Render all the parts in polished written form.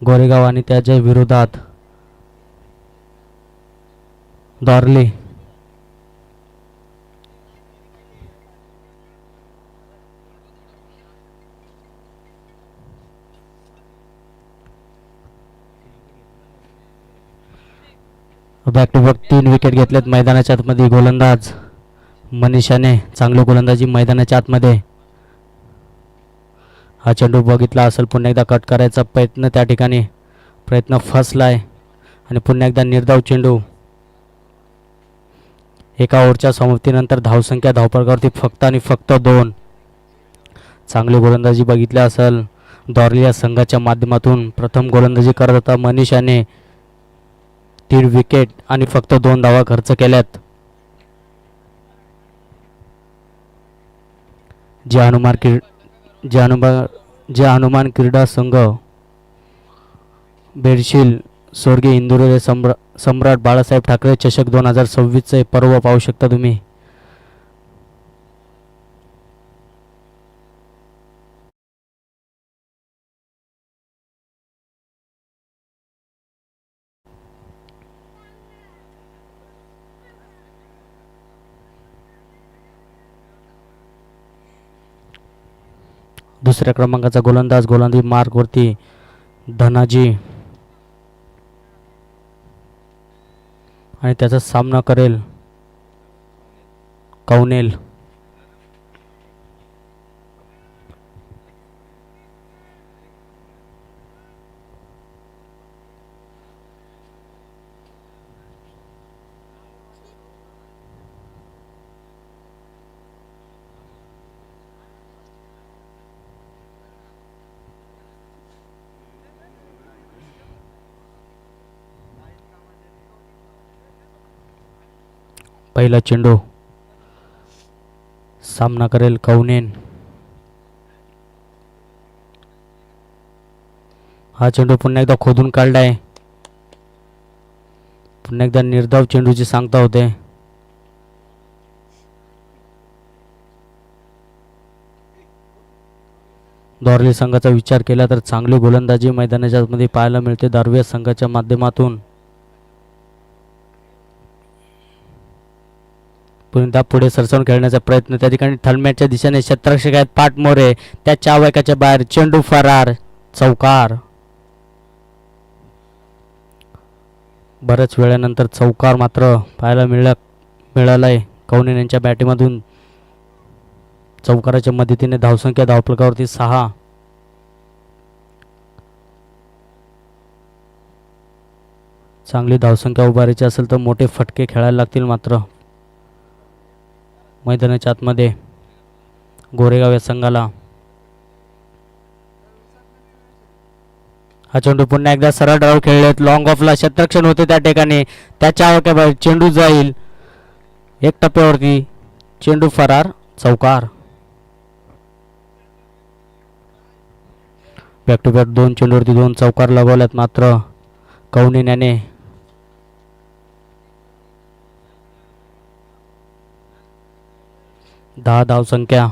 गोरेगाव आणि त्याच्या विरोधात दॉर्ली. बॅक टू बॅक 3 विकेट घेतलेत मैदानाच्या आतमध्ये. गोलंदाज मनीषाने चांगली गोलंदाजी मैदानाच्या आतमध्ये. हा चेंडू बघितला असेल, पुन्हा एकदा कट करायचा प्रयत्न, त्या ठिकाणी प्रयत्न फसलाय आणि पुन्हा एकदा निर्धाव चेंडू. एका ओव्हरच्या समाप्तीनंतर धावसंख्या धावफलकावरती फक्त आणि फक्त 2. चांगली गोलंदाजी बघितली असेल दॉर्ली या संघाच्या माध्यमातून. प्रथम गोलंदाजी करत होता मनीषाने. 3 विकेट आणि फक्त 2 धावा खर्च केल्यात. जे हनुमान क्रीडा संघ बेडशील स्वर्गीय इंदुरे सम्राट बाळासाहेब ठाकरे चषक 2026 पर्व पाहू शकता तुम्ही. दुसऱ्या क्रमांकाचा गोलंदाजी मार्कवरती धनाजी आणि त्याचा सामना करेल कौनेल. पहिला चेंडू सामना करेल कौनेन. हा चेंडू पुन्हा एकदा खोदून काढलाय. पुन्हा एकदा निर्धाव चेंडूची सांगता होते. दॉर्ली संघाचा विचार केला तर चांगली गोलंदाजी मैदानाच्या मध्ये पाहायला मिळते दारव्या संघाच्या माध्यमातून. पुन्हा पुढे सरसावून खेळण्याचा प्रयत्न, त्या ठिकाणी थलमॅटच्या दिशेने क्षेत्ररक्षक आहेत पाटमोरे, त्या चावकाच्या बाहेर चेंडू फरार, चौकार. बऱ्याच वेळानंतर चौकार मात्र पाहायला मिळालाय कौनेन यांच्या बॅटीमधून. चौकाराच्या मदतीने धावसंख्या धावफलकावरती 6. चांगली धावसंख्या उभारायची असेल तर मोठे फटके खेळायला लागतील मात्र मैदानाच्या आतमध्ये गोरेगाव या संघाला. हा चेंडू पुन्हा एकदा सरळ डाव खेळलेत, लॉंग ऑफला क्षेत्ररक्षण होते त्या ठिकाणी, त्याच्या बाहेर चेंडू जाईल एक टप्प्यावरती, चेंडू फरार, चौकार. बॅक टू बॅक 2 चेंडूवरती 2 चौकार लगवल्यात मात्र कौनेन याने. दहा धावसंख्या.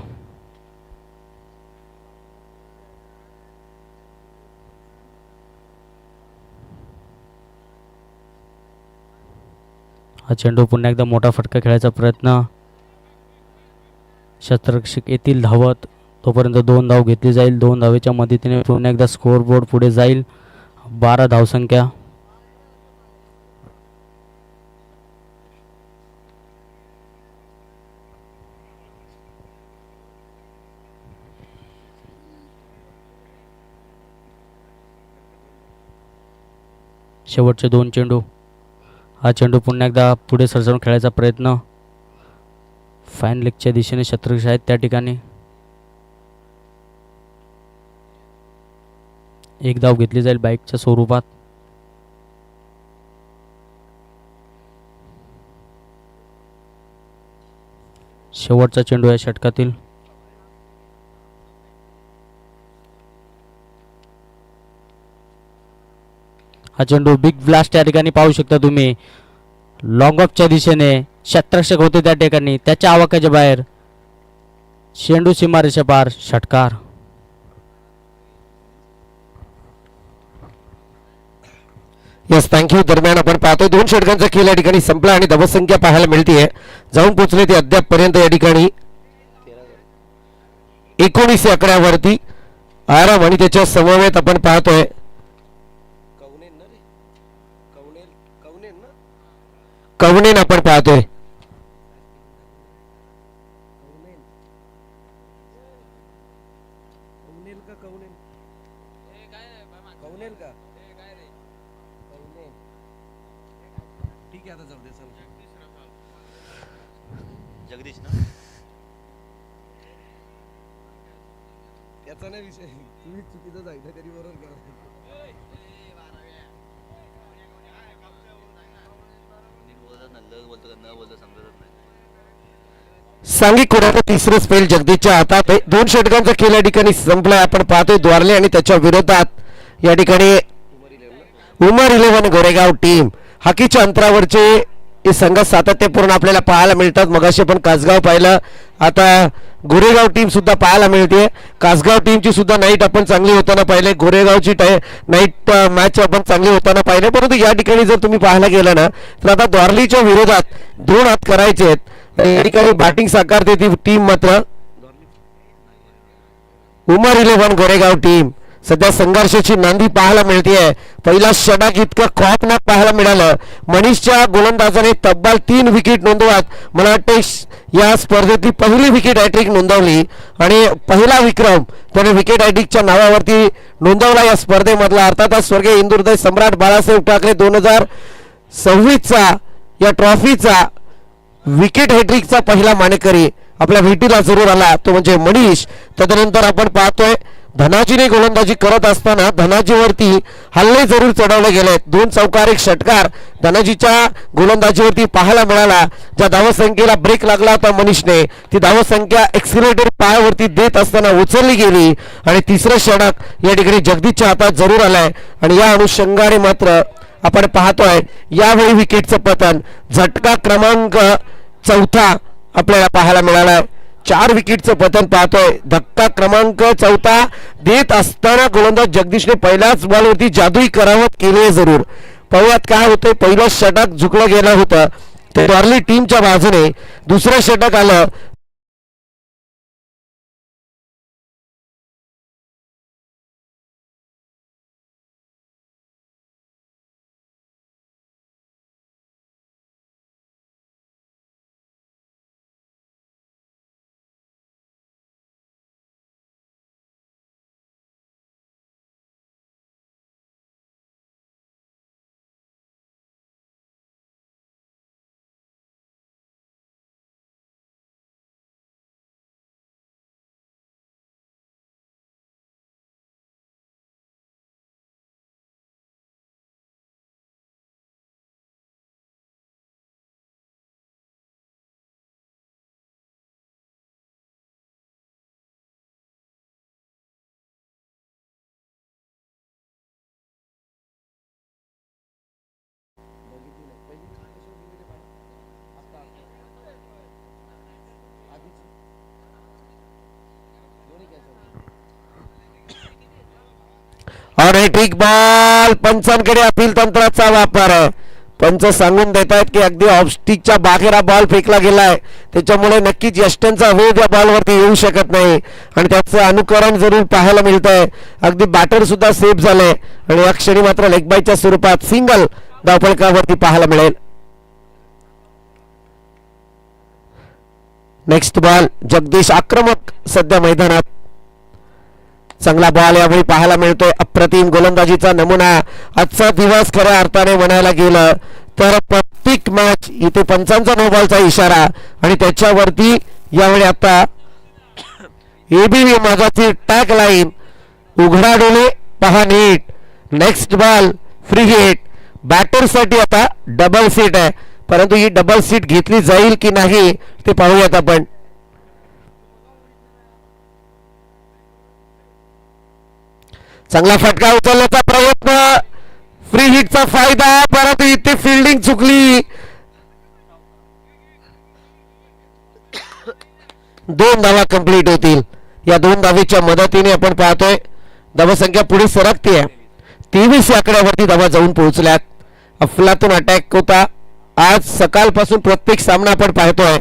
हा चेंडू पुन्हा एकदा मोठा फटका खेळायचा प्रयत्न, क्षेत्ररक्षक येतील धावत, तोपर्यंत 2 धाव घेतली जाईल. 2 धावेच्या मदतीने पुन्हा एकदा स्कोअर बोर्ड पुढे जाईल. 12 धावसंख्या. शेवटचे 2 चेंडू. हा चेंडू पुन्हा एकदा पुढे सरसावून खेळायचा प्रयत्न, फाईन लेगच्या दिशेने क्षेत्ररक्षक आहेत त्या ठिकाणी. एक धाव घेतली जाईल बाईकच्या स्वरूपात. शेवटचा चेंडू या षटकातील. हा चेंडू बिग ब्लास्ट या ठिकाणी पाहू शकता तुम्ही, लॉंग ऑफच्या दिशेने क्षेत्ररक्षक होते त्या ठिकाणी, त्याच्या आवाक्याच्या बाहेर चेंडू सीमारेषा पार, षटकार. Yes thank you. दरम्यान आपण पाहतोय 2 षटकांचा खेळ या ठिकाणी संपला आणि धावसंख्या पाहायला मिळते जाऊन पोहोचले ते अद्यापपर्यंत या ठिकाणी 19 आकड्यावरती आराम आणि त्याच्या समवेत आपण पाहतोय कवनेन आपण पाहतोय जगदीश ना त्याचा नाही विषय तुम्ही चुकीचं जायचं तरी बरोबर करा बोलतो न बोलतो समजतच नाही. सांगी कोणाचं तिसरं स्पेल जगदीशच्या हातात आहे. 2 षटकांचा खेळ या ठिकाणी संपलाय. आपण पाहतोय द्वारले आणि त्याच्या विरोधात या ठिकाणी उमर 11 गोरेगाव टीम. हाकीच्या अंतरावरचे हे संघ सातत्यपूर्ण आपल्याला पाहायला मिळतात. मगाशी आपण कासगाव पाहिलं, आता गोरेगाव टीम सुद्धा पाहायला मिळते. कासगाव टीमची सुद्धा नाईट आपण चांगली होताना पाहिले, गोरेगावची नाईट मॅच आपण चांगली होताना पाहिले. परंतु या ठिकाणी जर तुम्ही पाहायला गेलं ना तर आता द्वारलीच्या विरोधात 2 हात करायचे आहेत. या ठिकाणी बॅटिंग साकारते ती टीम मात्र उमर 11 गोरेगाव टीम. सध्या संघर्षाची नांदी पाहायला मिळते. पहिला षटक इतकं खौफनाक पाहायला मिळालं. मनीषच्या गोलंदाजाने तब्बल 3 विकेट नोंदवत मला वाटते या स्पर्धेतली पहिली विकेट हॅट्रिक नोंदवली आणि पहिला विक्रम त्याने विकेट हॅट्रिकच्या नावावरती नोंदवला या स्पर्धेमधला. अर्थातच स्वर्गीय इंदुहृदय सम्राट बाळासाहेब ठाकरे 2026चा या ट्रॉफीचा विकेट हॅट्रिकचा पहिला मानकरी आपल्या भेटीला जरूर आला, तो म्हणजे मनीष. तदनंतर आपण पाहतोय धनाजीने गोलंदाजी करत असताना धनाजीवरती हल्ले जरूर चढवले गेले. 2 चौकार 1 षटकार धनाजीच्या गोलंदाजीवरती पाहायला मिळाला. ज्या धावसंख्येला ब्रेक लागला होता मनीषने, ती धावसंख्या एक्सिलेटर पायावरती देत असताना उचलली गेली आणि तिसरं षटक या ठिकाणी जगदीशच्या हातात जरूर आलाय. आणि या अनुषंगाने मात्र आपण पाहतोय यावेळी विकेटचं पतन झटका क्रमांक 4 आपल्याला पाहायला मिळालाय. 4 विकेटचं पतन पाहतोय. धक्का क्रमांक 4 देत असताना गोलंदाज जगदीशने पहिल्याच बॉलवरती जादुई करावत केली जरूर. पाहुयात काय होतंय. पहिलं षटक झुकलं गेलं होतं ते द्वारली टीमच्या बाजूने. दुसरं षटक आलं आणि ठीक बॉल. पंचांकडे अपील तंत्राचा वापर आहे. पंच सांगून देत आहेत की अगदी ऑफस्टिकच्या बाहेर हा बॉल फेकला गेलाय, त्याच्यामुळे नक्कीच यष्टनचा वेग या बॉलवरती येऊ शकत नाही आणि त्याचं अनुकरण जरूर पाहायला मिळतंय. अगदी बॅटर सुद्धा सेफ झाले आणि या क्षणी मात्र लेगबाईच्या स्वरूपात सिंगल धावफलकावरती पाहायला मिळेल. Next ball. जगदीश आक्रमक सध्या मैदानात. चांगला बॉल यावेळी पाहायला मिळतोय. अप्रतिम गोलंदाजीचा नमुना. आजचा दिवस खऱ्या अर्थाने म्हणायला गेलं तर प्रत्येक मॅच इथे पंचांचा नो बॉलचा इशारा आणि त्याच्यावरती यावेळी आता एबीव्ही माझाची टॅग लाईन उघडा डोळे पहा नीट. Next ball free hit. बॅटरसाठी आता डबल सीट आहे, परंतु ही डबल सीट घेतली जाईल की नाही ते पाहूयात आपण. चांगला फटका उचलण्याचा प्रयत्न. फ्री हिटचा फायदा, परंतु इथे फिल्डिंग चुकली. 2 धावा कंप्लीट होतील. या 2 धावेच्या मदतीने आपण पाहतोय धावसंख्या पुढे सरकते. 23 आकड्यावरती धावा जाऊन पोहोचल्यात. अफलातून अटॅक होता. आज सकाळपासून प्रत्येक सामना आपण पाहतोय.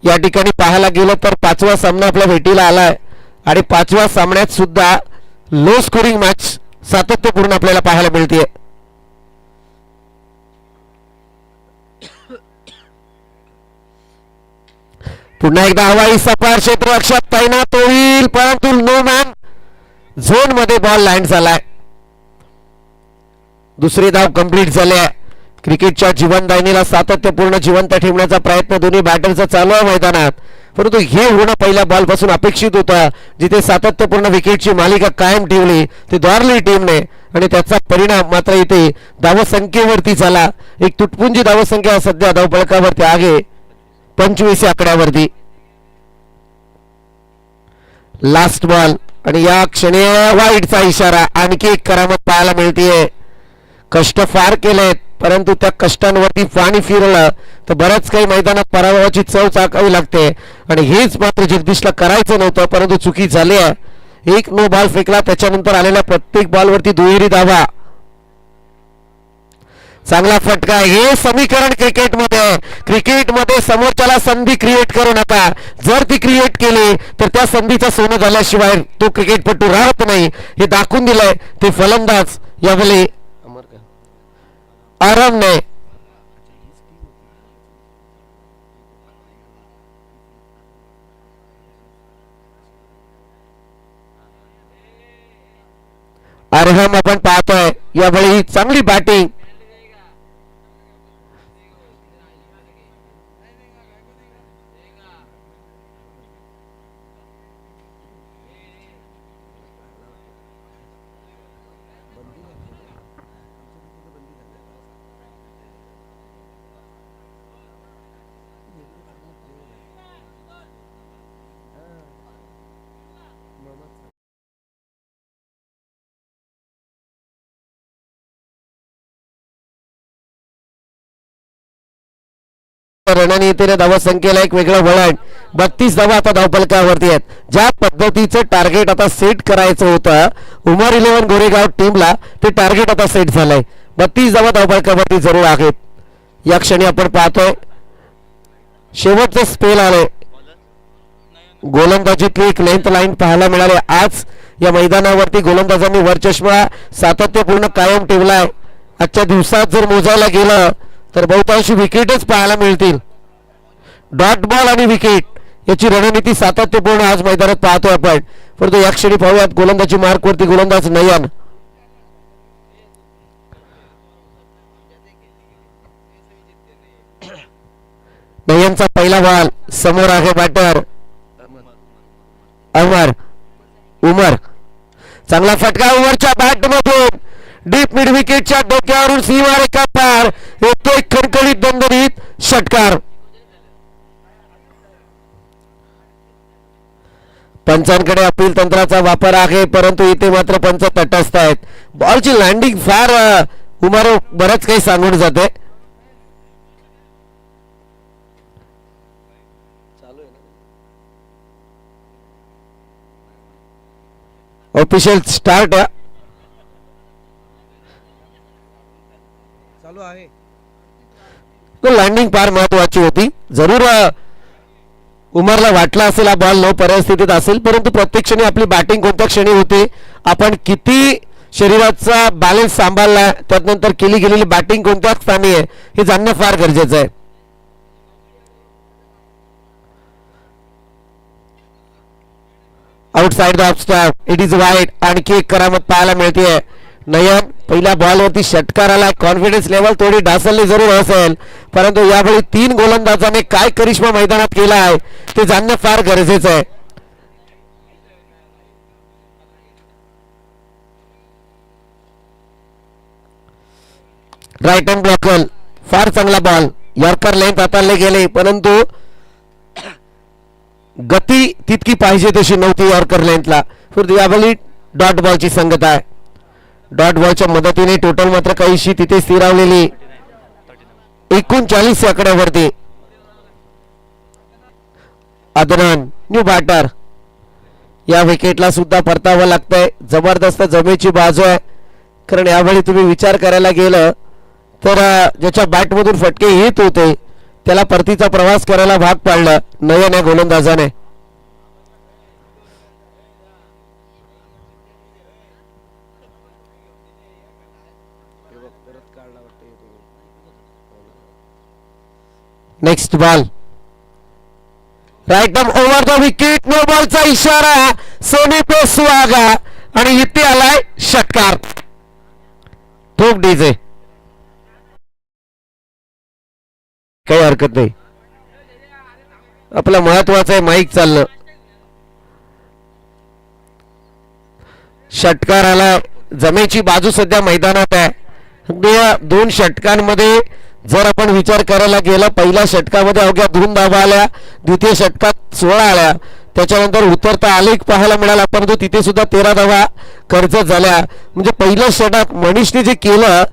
या ठिकाणी पाहायला गेलं तर 5वा सामना आपल्या भेटीला आलाय आणि 5व्या सामन्यात सुद्धा लो स्कोरिंग मॅच सातत्यपूर्ण आपल्याला पाहायला मिळते. पुन्हा एकदा हवाई सपार क्षेत्ररक्षक तैनात होईल, परंतु नो मॅन झोन मध्ये बॉल लँड झालाय. दुसरी धाव कंप्लीट झाली आहे. क्रिकेटच्या जीवनदायिनीला सातत्यपूर्ण जिवंत ठेवण्याचा प्रयत्न दोन्ही बॅटरचा चालू आहे मैदानात, परंतु हे होणं पहिल्या बॉलपासून अपेक्षित होतं. जिथे सातत्यपूर्ण विकेटची मालिका कायम ठेवली ती द्वारली टीमने आणि त्याचा परिणाम मात्र इथे धावसंख्येवरती झाला. एक तुटपुंजी धावसंख्या सध्या धावफलकावरती आहे 25 आकड्यावरती. लास्ट बॉल आणि या क्षणी वाईडचा इशारा. आणखी एक करामत पाहायला मिळतीये. कष्ट फार केलेत, परंतु त्या कष्टांवरती पाणी फिरलं तर बऱ्याच काही मैदानात पराभवाची चव चाकावी लागते आणि हेच मात्र जगदीशला करायचं नव्हतं, परंतु चुकी झाली आहे. एक नो बॉल फेकला, त्याच्यानंतर आलेल्या प्रत्येक बॉलवरती दुहेरी धावा. चांगला फटका. हे समीकरण क्रिकेटमध्ये समोरच्याला संधी क्रिएट करू नका. जर ती क्रिएट केली तर त्या संधीचा सोनं झाल्याशिवाय तो क्रिकेटपटू राहत नाही, हे दाखवून दिलंय ते फलंदाज यावेळी आरामने. अरहम आपण पाहतोय यावेळी चांगली बॅटिंग. रणनीतीने धावसंख्येला एक वेगळं वळण. 32 धावा आता धावफलकावरती आहेत. ज्या पद्धतीचं टार्गेट आता सेट करायचं होतं उमर 11 गोरेगाव टीमला, ते टार्गेट आता सेट झालंय. 32 धावा धावफलकावरती जरूर आहेत. या क्षणी आपण पाहतोय शेवटचं स्पेल आलंय. गोलंदाजीतली एक लेंथ लाईन पाहायला मिळाली. आज या मैदानावरती गोलंदाजांनी वरचष्मा सातत्यपूर्ण कायम ठेवलाय. आजच्या दिवसात जर मोजायला गेलं तर बहुतांशी विकेटच पाहायला मिळतील. डॉट बॉल आणि विकेट याची रणनीती सातत्यपूर्ण आज मैदानात पाहतोय आपण. परंतु या क्षणी पाहूयात गोलंदाजी मार्कवरती गोलंदाज नयन. नयनचा पहिला बॉल. समोर आहे बॅटर उमर. चांगला फटका उमरच्या बॅट मधून डीप मिड विकेटच्या डोक्यावरून सीमारेखा पार. येतोय खणखणीत दणदणीत षटकार. पंचांकडे अपील तंत्राचा वापर आहे, परंतु इथे मात्र पंच तटस्थ आहेत. बॉलची लँडिंग फार उमर बरंच काही सांगून जाते. ऑफिशियल स्टार्ट चालू आहे. लँडिंग फार महत्वाची होती. जरूर उमरला वाटलं असेल हा बॉल नो परिस्थितीत असेल, परंतु प्रत्येक क्षणी आपली बॅटिंग कोणत्या क्षणी होते, आपण किती शरीराचा बॅलन्स सांभाळला, त्यानंतर केली गेलेली बॅटिंग कोणत्या स्थानी आहे हे जाणणं फार गरजेचं आहे. Outside the off stump, it is wide. आणखी एक करामत पाहायला मिळते. नयन पहिल्या बॉलवरती षटकार आला. कॉन्फिडन्स लेवल थोडी ढासळली जरूर असेल, परंतु यावेळी 3 गोलंदाजाने काय करिश्मा मैदानात केला आहे ते जाणणं फार गरजेचं आहे. राईट हँड ब्लॉकर, फार चांगला बॉल. यॉर्कर लेंथ हाताळले गेले, परंतु गती तितकी पाहिजे तशी नव्हती यॉर्कर लेंथला. फिर यावेळी डॉट बॉलची संगत आहे. डॉट बॉलच्या मदतीने टोटल मात्र काहीशी तिथे स्थिरावलेली 39 आकड्यावरती. Adnan new batter. या विकेटला सुद्धा परतावं लागतंय. जबरदस्त जमेची बाजू आहे, कारण यावेळी तुम्ही विचार करायला गेलं तर ज्याच्या बॅटमधून फटके येत होते त्याला परतीचा प्रवास करायला भाग पाडलं नयन या गोलंदाजाने. Next ball right up over the wicket. No बॉलचा इशारा सोनी पे सुहागा आणि इथे आलाय षटकार. ठोक डीजे काही हरकत नाही. आपलं महत्वाचं आहे माईक चाललं. षटकार आला. जमेची बाजू सध्या मैदानात आहे. अगदी या 2 षटकांमध्ये जर आपण विचार करायला गेला पहिल्या षटकामध्ये अवघ्या 2 धावा आल्या, द्वितीय षटकात 16 आल्या, त्याच्यानंतर उतरता आलेख पाहायला मिळाला परंतु तिथे सुद्धा 13 धावा खर्च झाल्या. म्हणजे पहिल्या षटकात मनीषने जे केलं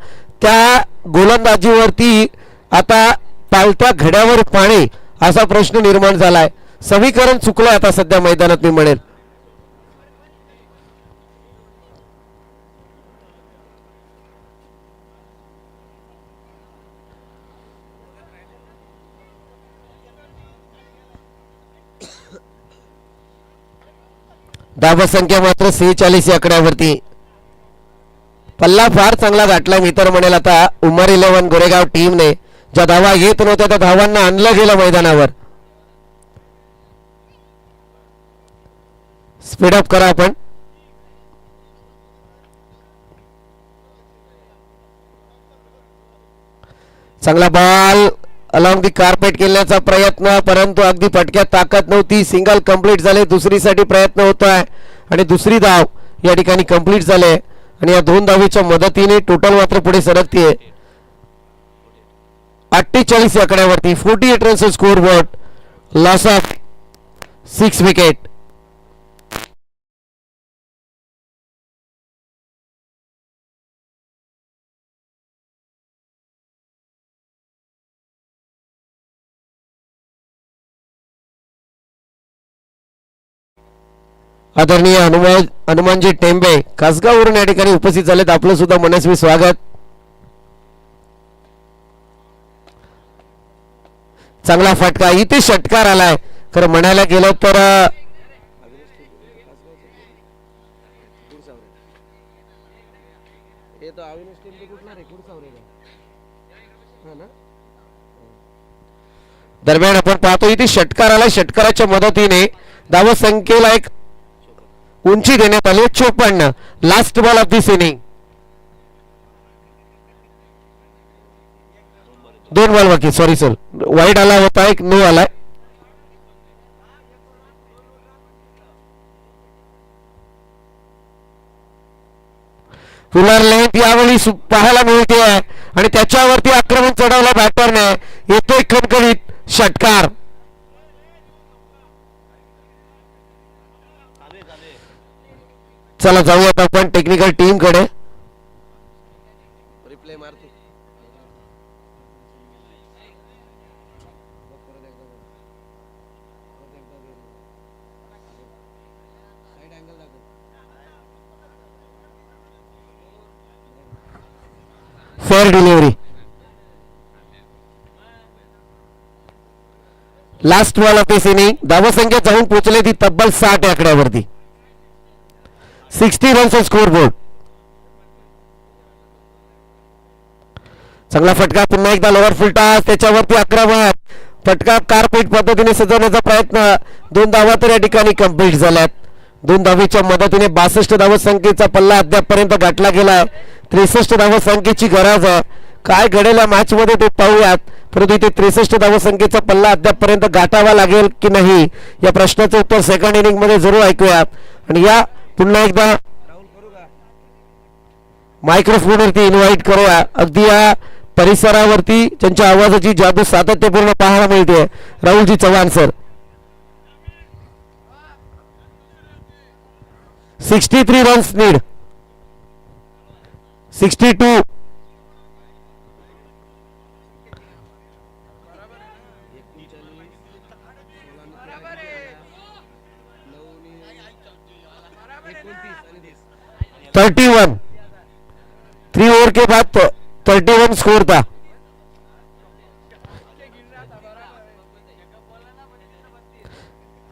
त्या गोलंदाजीवरती आता पालत्या घड्यावर पाणी असा प्रश्न निर्माण झालाय. समीकरण चुकलं आता सध्या मैदानात मी म्हणेल. धावा संख्या मात्र 46 या आकड्यावरती. पल्ला फार चांगला गाठला मी तर म्हणेल आता उमर 11 गोरेगाव टीमने. ज्या धावा येत नव्हत्या त्या धावांना आणलं गेलं मैदानावर. स्पीडअप करा आपण. चांगला बॉल अलॉंग दी कार्पेट केल्याचा प्रयत्न परंतु अगदी फटक्यात ताकद नव्हती. सिंगल कंप्लीट झाले. दुसरीसाठी प्रयत्न होत आहे आणि दुसरी धाव या ठिकाणी कंप्लीट झाले आणि या 2 धावीच्या मदतीने टोटल मात्र पुढे सरकतीये 48 या आकड्यावरती. 48 runs score board. Loss of 6 wicket. आदरणीय हनुमानजी टेंबे कासगाववरून या ठिकाणी उपस्थित झालेत. आपलं सुद्धा मनस्वी स्वागत. चांगला फटका. इथे षटकार आलाय. खरं म्हणायला गेलं तर दरम्यान आपण पाहतो इथे षटकार आलाय. षटकाराच्या मदतीने धावा संख्येला एक उंची देण्यात आली. 54. Last ball of this inning. 2 ball बाकी. सॉरी सर वाईड आला होता एक नो आलाय. फुलर लेंथ यावेळी पाहायला मिळते आहे आणि त्याच्यावरती आक्रमण चढवलं बॅटरने. येतोय खणखणीत षटकार. चला जाऊयात आपण टेक्निकल टीम कडे. रिप्ले मारतो. Fair delivery. Last ball of this inning. धावसंख्या जाऊन पोहोचले ती तब्बल 60 आकड्यावरती. 60 रन्स स्कोर बोर्ड. चांगला फटका. पुन्हा एकदा लोअर फुल टॉस. त्याच्यावरती आक्रमण. फटका कारपेट पद्धतीने सजवण्याचा प्रयत्न. 2 धावा तर या ठिकाणी कंप्लीट झाल्यात. 2 धावेच्या मदतीने 62 धावसंख्येचा पल्ला अद्यापपर्यंत गाठला गेलाय. 63 धावसंख्येची गरज आहे. काय घडेल या मॅच मध्ये ते पाहूयात. परंतु इथे 63 धावसंख्येचा पल्ला अद्यापपर्यंत गाठावा लागेल की नाही या प्रश्नाचं उत्तर सेकंड इनिंग मध्ये जरूर ऐकूयात. आणि या पुन्हा एकदा मायक्रोफोनवरती इन्व्हाइट करूया. अगदी या परिसरावरती त्यांच्या आवाजाची जादू सातत्यपूर्ण पाहायला मिळते. Rahulji Chavan sir. 63 runs need. 62. $31. 3 over के बाद 31 स्कोर था.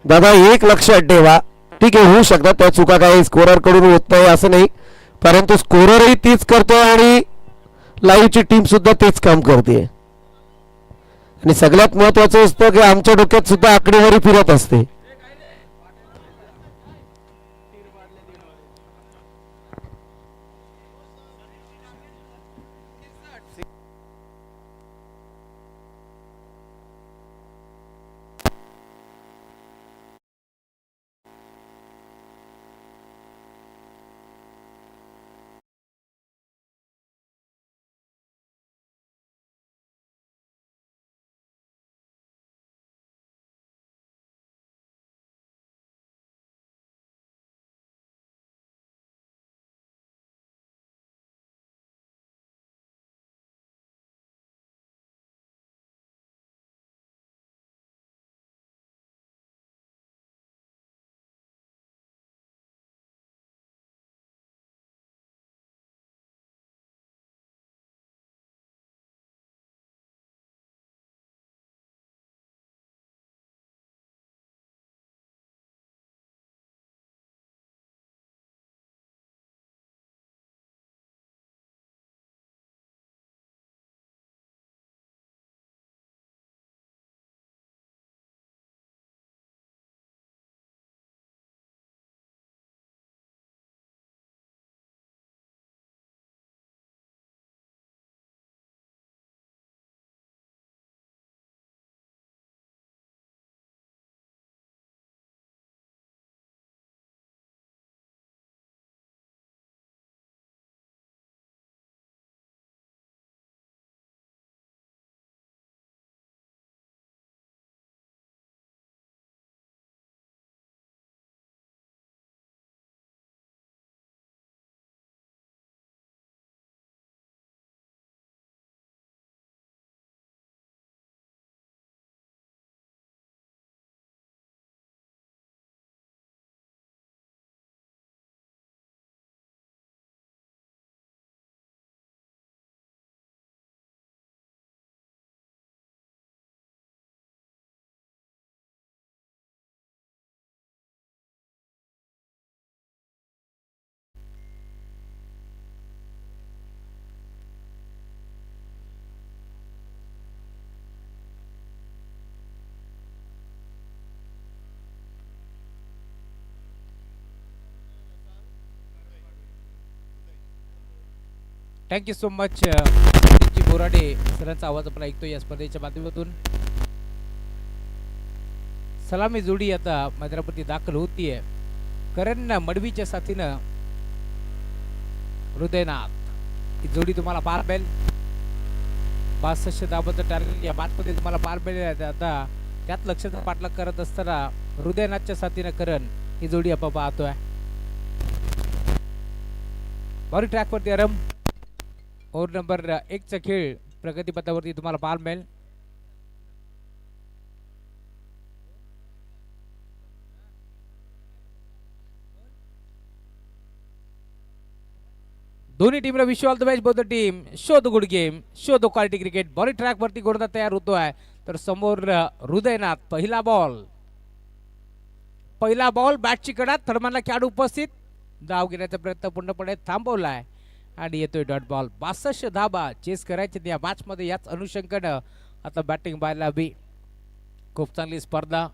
दादा एक लक्षात ठेवा, ठीक आहे होऊ शकतात त्या चुका काही स्कोरर कडून होत नाही असं नाही, परंतु स्कोररही तीच करतोय आणि लाईव्हची टीम सुद्धा तेच काम करते. आणि सगळ्यात महत्वाचं असतं की आमच्या डोक्यात सुद्धा आकडेवारी फिरत असते. थँक्यू सो मच जी बोराडे सरांचा आवाज आपण ऐकतो या स्पर्धेच्या माध्यमातून. सलामी जोडी आता मैदानावरती दाखल होतीये. करण मडवीच्या साथीनं हृदयनाथ ही जोडी तुम्हाला पार मिळेल. 62 धावांचं टार्गेट या मॅचमध्ये तुम्हाला पार मिळेल. आता त्यात लक्षाचा पाठलाग करत असताना हृदयनाथच्या साथीनं करण ही जोडी आपण पाहतोय. बॉडी ट्रॅकवरती आरंभ. ओव्हर नंबर 1 चा खेळ प्रगतीपथावरती तुम्हाला पार मिळेल. दोन्ही टीमला wish all the best. Both the team show the good game, show the quality cricket. Body track वरती गोलंदाज तयार होतोय, तर समोर हृदयनाथ. पहिला बॉल बॅटची कडा. थर्डमॅनला खेळाडू उपस्थित. धाव घेण्याचा प्रयत्न पूर्णपणे थांबवलाय आणि येतोय डॉट बॉल. 62 धाबा चेस करायचे या मॅच मध्ये. याच अनुषंगानं आता बॅटिंग पाहायला हवी. खूप चांगली स्पर्धा.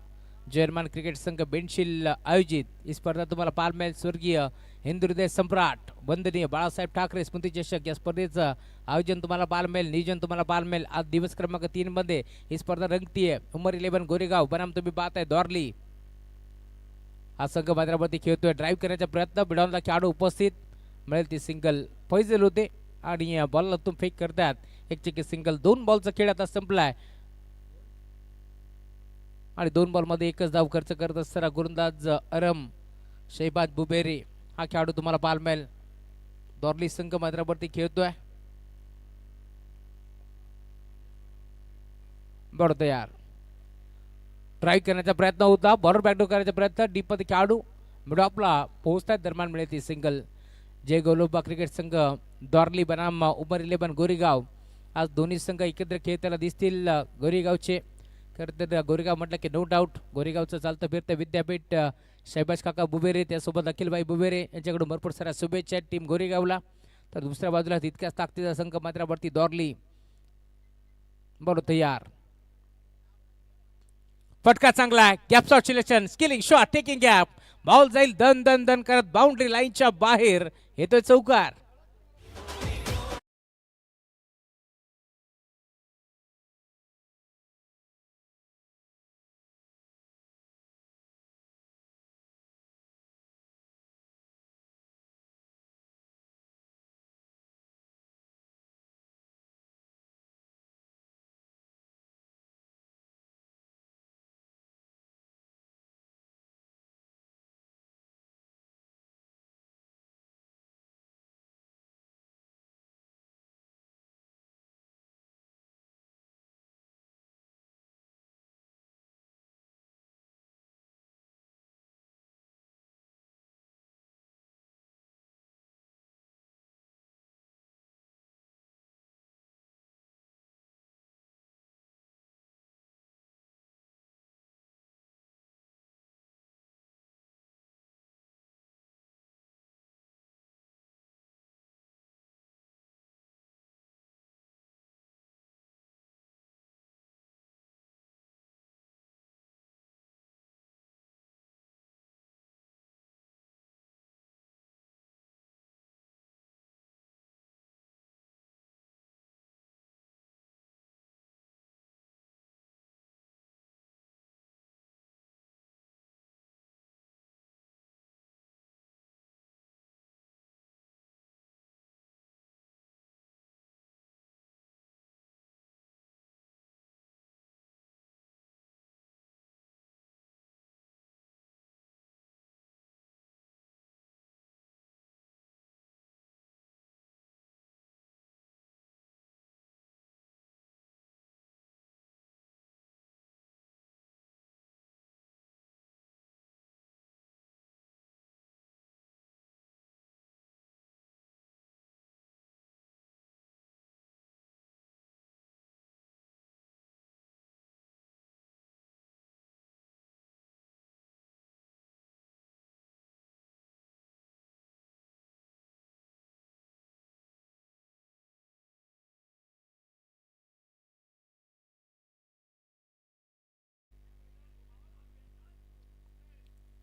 जर्मन क्रिकेट संघ बेनशील आयोजित ही स्पर्धा तुम्हाला पार मिळेल. स्वर्गीय हिंदू हृदय सम्राट वंदनीय बाळासाहेब ठाकरे स्मृती चषक या स्पर्धेचं आयोजन तुम्हाला पार मिळेल. नियोजन तुम्हाला पार मिळेल. आज दिवस क्रमांक 3 मध्ये ही स्पर्धा रंगतीये. उमर 11 गोरेगाव बनाम तुम्ही पाहताय दॉर्ली. हा संघ मैदानावरती खेळतोय. ड्राईव्ह करण्याचा प्रयत्न. बिडॉनला खेळाडू उपस्थित. मिळेल ती सिंगल. फैजल होते आणि बॉलला तुम्ही फेक करतात. एक चेकी सिंगल. 2 बॉलचा खेळ आता संपलाय आणि 2 बॉलमध्ये एकच धाव खर्च करत असताना गोलंदाज अरम शहबाज बुबेरी हा खेळाडू तुम्हाला पाहायला मिळेल. दॉर्ली संघ मैदानावरती खेळतोय. बॉल तयार. ट्राय करण्याचा प्रयत्न होता. बॉर्डर बॅकडोर करण्याचा प्रयत्न. डीप मध्ये खेळाडू मिडॉपला पोहोचतात. दरम्यान मिळते सिंगल. जय गोलोबा क्रिकेट संघ दॉर्ली बनाम उमर 11 गोरेगाव. आज दोन्ही संघ एकत्र खेळताना दिसतील. गोरेगावचे खरं तर गोरेगाव म्हटलं की नो डाऊट गोरेगावचं चालतं फिरतं विद्यापीठ. शहबाज काका बुबेरे त्यासोबत अखिलबाई बुबेरे यांच्याकडून भरपूर साऱ्या शुभेच्छा टीम गोरेगावला. तर दुसऱ्या बाजूला तितक्याच ताकदीचा संघ मात्रावरती दॉर्ली. बरोबर तयार. फटका चांगला आहे. Gap shot selection skilling shot taking gap. Ball जाईल दन दन दन करत बाउंड्री लाईनच्या बाहेर. येतोय चौकार.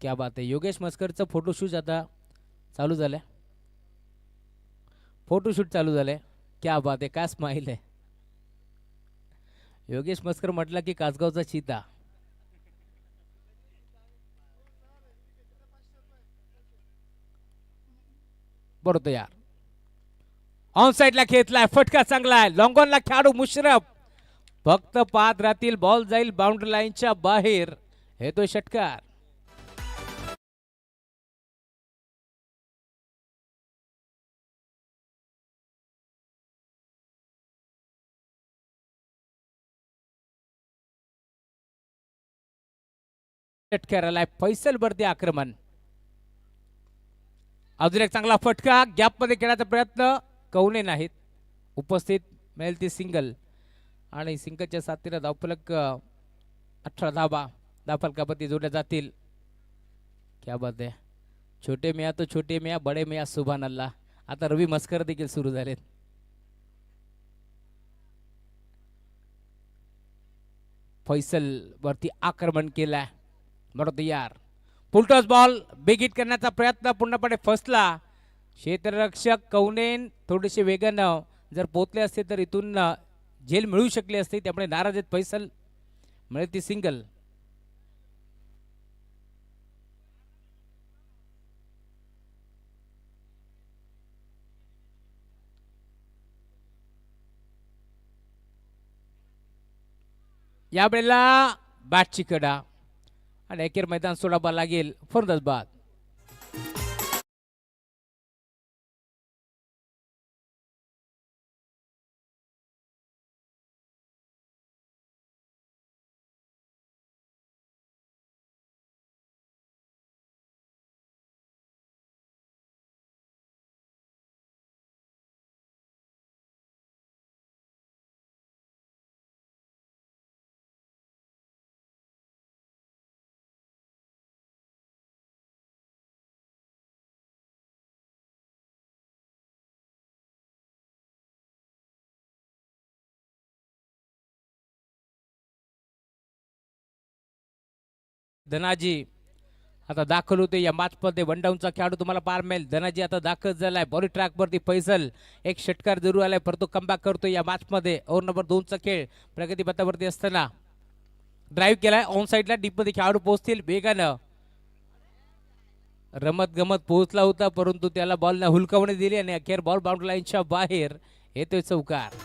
क्या बात आहे. योगेश मस्करचं फोटोशूट आता चालू झालंय. फोटोशूट चालू झालंय. क्या बात आहे. काय स्माईल आहे. योगेश मस्कर म्हटलं की कासगावचा चीता. बरोबर यार. ऑन साइडला खेचलाय. फटका चांगला आहे. लॉंगॉनला खेळाडू मुशरफ फक्त पाहत राहतील. बॉल जाईल बाउंड्री लाईनच्या बाहेर. येतोय षटकार. षटकाराला फैसल वरती आक्रमण. अजून एक चांगला फटका. गॅप मध्ये खेळण्याचा प्रयत्न कवने नाहीत उपस्थित. मिळेल ती सिंगल आणि सिंगलच्या साथीला धावफलक 18 धाबा धावफलकापती जोडल्या जातील. क्या बात आहे. छोटे मिया तो छोटे मिया बडे मिया सुभान अल्लाह. आता रवी मस्कर देखील सुरू झालेत. फैसल वरती आक्रमण केलाय. बरोबर यार. फुलटॉस बॉल बिग हिट करण्याचा प्रयत्न पूर्णपणे फसला. क्षेत्ररक्षक कौनेन थोडेसे वेगानं जर पोहोचले असते तर इथून झेल मिळू शकले असते. त्यामुळे नाराज आहेत फैसल. मिळेल ती सिंगल. यावेळेला बॅटची कडा आणि अखेर मैदान सोडावा लागेल फरंदाज. धनाजी आता दाखल होते या मॅचमध्ये. वन डाऊनचा खेळाडू तुम्हाला पार मिळेल. धनाजी आता दाखल झालाय बॉडी ट्रॅकवरती. फैसल एक षटकार जरूर आलाय परंतु कमबॅक करतो या मॅचमध्ये. ओव्हर नंबर 2चा खेळ प्रगती पथावरती असताना ड्राईव्ह केलाय ऑन साईडला. डीपमध्ये खेळाडू पोहोचतील वेगानं. रमत गमत पोहोचला होता परंतु त्याला बॉलने हुलकावणी दिली आणि अखेर बॉल बाउंड्री लाईनच्या बाहेर येतोय चौकार.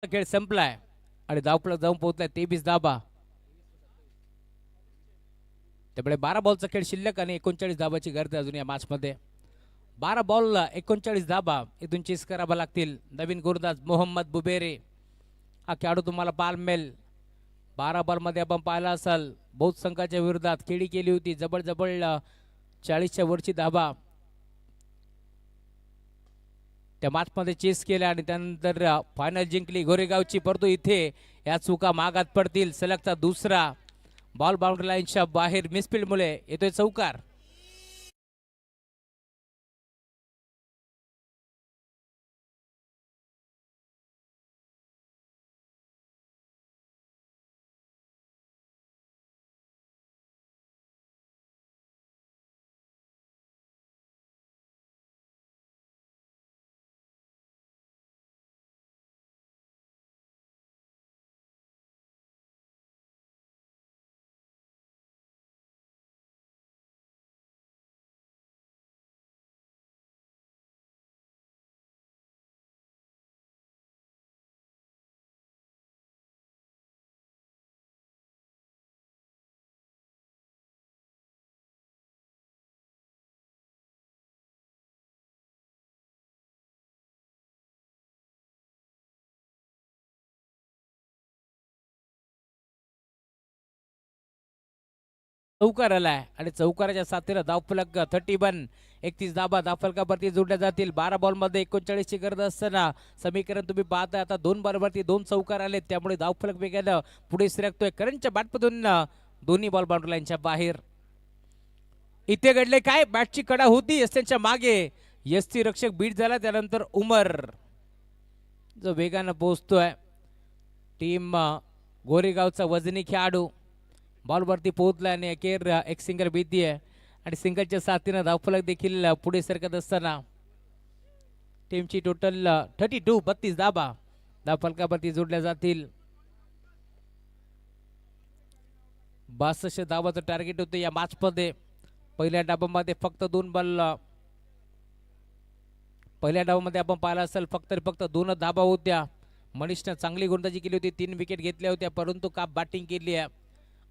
खेळ संपलाय आणि धावपळक जाऊन पोहोचलाय 23 धाबा. त्यामुळे 12 बॉलचा खेळ शिल्लक आणि 39 धाबाची गरज अजून या मॅचमध्ये. 12 बॉलला 39 धाबा इथून चेस करावा लागतील. नवीन गोलंदाज मोहम्मद बुबेरे हा खेळाडू तुम्हाला पाहायला मिळेल. 12 बॉलमध्ये आपण पाहिला असाल बहुत संघाच्या विरोधात खेळी केली होती. जबळ 40च्या वरची धाबा त्या मॅचमध्ये चेस केल्या आणि त्यानंतर फायनल जिंकली गोरेगावची. परंतु इथे या चुका मागात पडतील. सलगचा दुसरा बॉल बाउंड्री लाईनच्या बाहेर मिसफिल्डमुळे येतोय चौकार. चौकार आलाय आणि चौकाराच्या साथीला धावफलक 31. 31 धाबा धावफलकावरती जोडल्या जातील. 12 बॉलमध्ये 39 ची गरज असताना समीकरण तुम्ही पाहता. आता 2 बॉलवरती 2 चौकार आले त्यामुळे धावफलक वेगानं पुढे सरकतोय. करंटच्या बॅटमधून दोन्ही बॉल बाउंड्री लाईनच्या बाहेर. इथे घडले काय बॅटची कडा होती त्यांच्या मागे. यस्ती रक्षक बीट झाला त्यानंतर उमर जो वेगानं पोहोचतोय. टीम गोरेगावचा वजनी खेळाडू बॉलवरती पोहोचला आणि अखेर एक सिंगल भीती आहे आणि सिंगलच्या साथीनं धावफलक देखील पुढे सरकत असताना टीमची टोटल 32 धाबा धावफलकावरती जोडल्या जातील. 62 धावाचं टार्गेट होतं या मॅचमध्ये. पहिल्या डावामध्ये फक्त 2 बॉल. पहिल्या डावामध्ये आपण पाहिला असेल फक्त 2 धाबा होत्या. मनीषनं चांगली गोलंदाजी केली होती. 3 विकेट घेतल्या होत्या परंतु का बॅटिंग केली आहे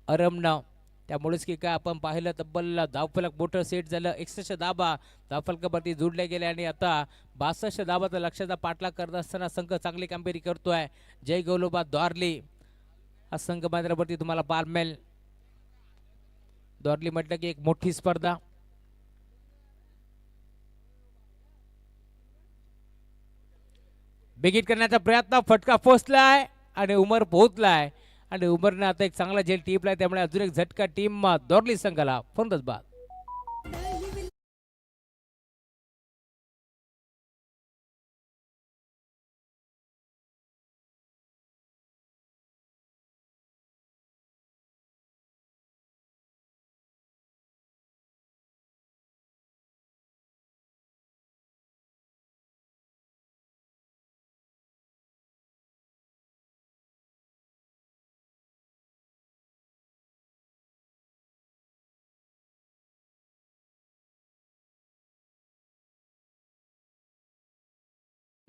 अरमनं. त्यामुळेच की काय आपण पाहिलं तब्बल धावफलक मोठं सेट झालं. 61 धाबा धावफलकावरती जोडल्या गेल्या आणि आता 62 धाबाचा लक्षाचा पाठलाग करत असताना संघ चांगली कामगिरी करतोय. जय गोलोबा द्वारली हा संघ मैदानावरती तुम्हाला पाहायला मिळेल. द्वारली म्हटलं की एक मोठी स्पर्धा. बिगिट करण्याचा प्रयत्न फटका पोचलाय आणि उमर पोहोचलाय आणि उमरने आता एक चांगला झेल टिपलाय त्यामुळे अजून एक झटका टीम दोरली संघाला. फलंदाज बाद.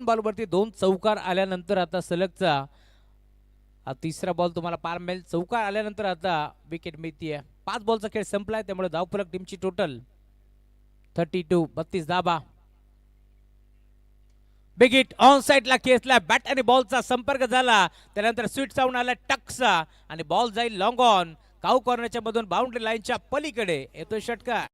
बॉलवरती 2 चौकार आल्यानंतर आता सलगचा हा तिसरा बॉल तुम्हाला पार मिळेल. चौकार आल्यानंतर आता विकेट मिळतीये. 5 बॉलचा खेळ संपलाय, त्यामुळे धावफलक टीमची total 32 dhaba. Big hit on साइडला खेचला, बॅट आणि बॉलचा संपर्क झाला, त्यानंतर स्वीट साऊंड आला टक्सा आणि बॉल जाईल लॉंग ऑन. काऊ कॉर्नरच्या मधून बाउंड्री लाईनच्या पलीकडे येतो षटकार.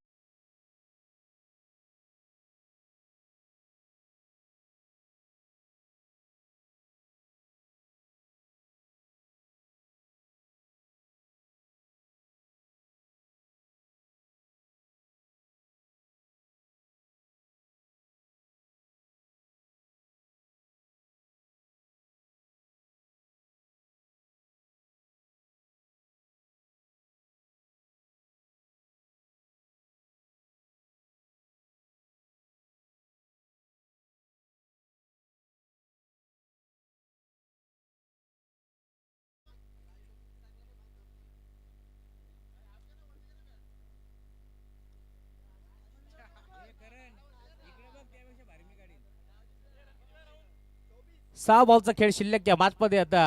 सहा बॉलचा खेळ शिल्लक या मॅच मध्ये. आता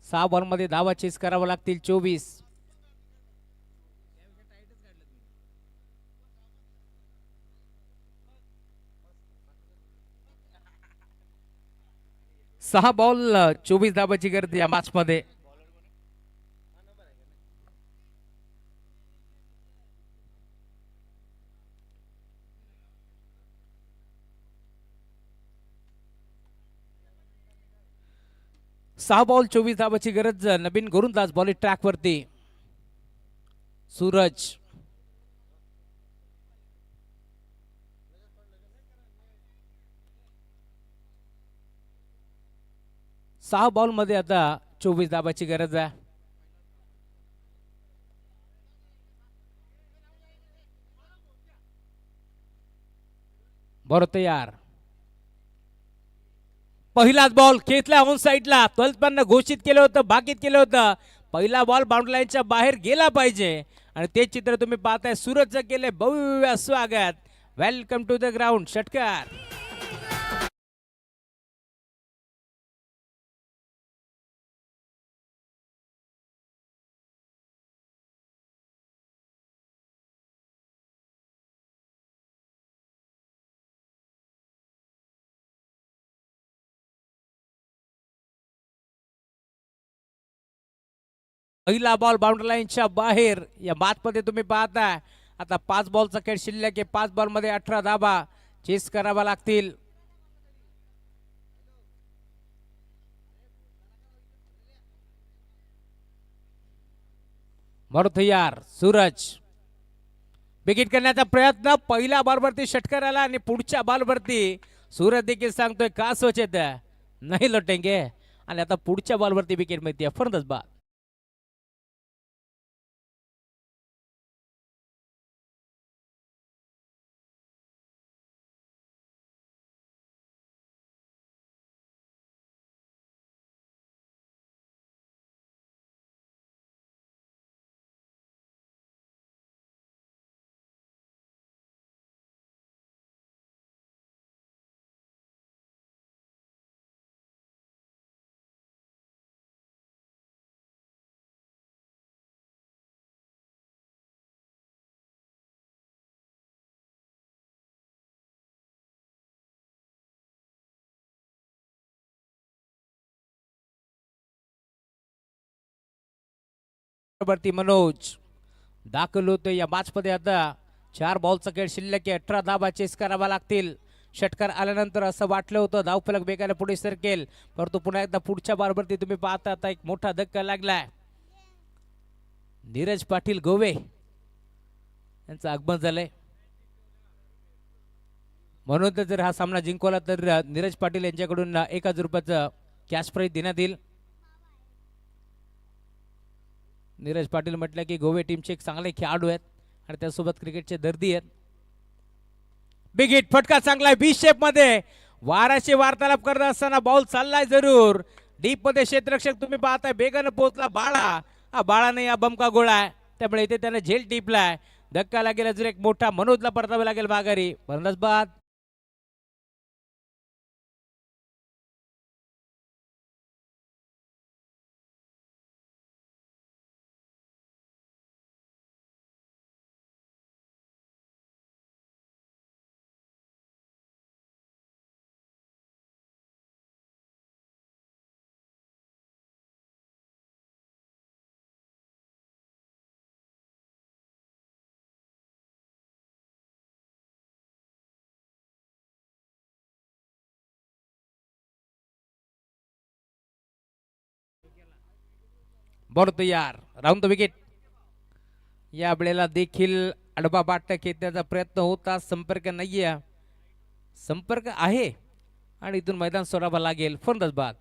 6 बॉल मध्ये धावा चेस करावा लागतील 24. सहा बॉल 24 धावाची गरज या मॅच मध्ये. सहा बॉल 24 धावाची गरज. नवीन गोलंदाज बॉल ट्रॅक वरती सूरज. सहा बॉल मध्ये आता 24 धावाची गरज आहे. बरोबर तयार. पहिलाच बॉल खेचला ऑन साइडला, तलपन्न घोषित केलं होतं, भाकीत केलं होतं. पहिला बॉल बाउंड्री लाईनच्या बाहेर गेला पाहिजे आणि ते चित्र तुम्ही पाहताय. सूरजचं केले भव्य स्वागत. Welcome to the ground. षटकार. पहिला बॉल बाउंड्री लाईनच्या बाहेर या मॅच मध्ये तुम्ही पाहताय. आता 5 बॉलचा खेळ शिल्लक आहे. 5 बॉल मध्ये 18 धाबा चेस करावा लागतील. बरोबर तयार. सूरज विकेट करण्याचा प्रयत्न. पहिल्या बॉलवरती षटकार आला आणि पुढच्या बॉलवरती सूरज देखील सांगतोय का सोचत नाही लौटेंगे आणि आता पुढच्या बॉलवरती विकेट मिळते. फर्दच बाद. वरती मनोज दाखल होतोय या मॅच मध्ये. आता 4 बॉलचा खेळ शिल्लक आहे. 18 धाबा चेस करावा लागतील. षटकार आल्यानंतर असं वाटलं होतं धावफलक वेगाने पुढे सरकेल, परंतु पुन्हा एकदा पुढच्या बॉलवरती तुम्ही पाहता आता एक मोठा धक्का लागलाय. नीरज पाटील गोवे यांचं आगमन झालंय. म्हणून तर जर हा सामना जिंकवला तर नीरज पाटील यांच्याकडून 1000 रुपयाचं कॅश प्राइज देण्यात येईल. नीरज पाटील म्हटलं की गोवे टीमचे एक चांगले खेळाडू आहेत आणि त्यासोबत क्रिकेटचे दर्दी आहेत. बिग हिट फटका चांगला बी शेप मध्ये. वाराशी वार्तालाप करत असताना बॉल चाललाय जरूर डीप मध्ये. क्षेत्ररक्षक तुम्ही पाहताय बेगानं पोहोचला बाळा. हा बाळाने या बमका गोळा आहे, त्यामुळे इथे त्याने झेल टिपलाय. धक्का लागेल अजून एक मोठा. मनोजला परतावे लागेल माघारी. फलंदाज बाद. बॉल तयार राऊंड द विकेट. या वेळेला देखील आडवा बाट खेचण्याचा प्रयत्न होता. संपर्क नाहीये. संपर्क आहे आणि इथून मैदान सोडावा लागेल. फलंदाज बाद.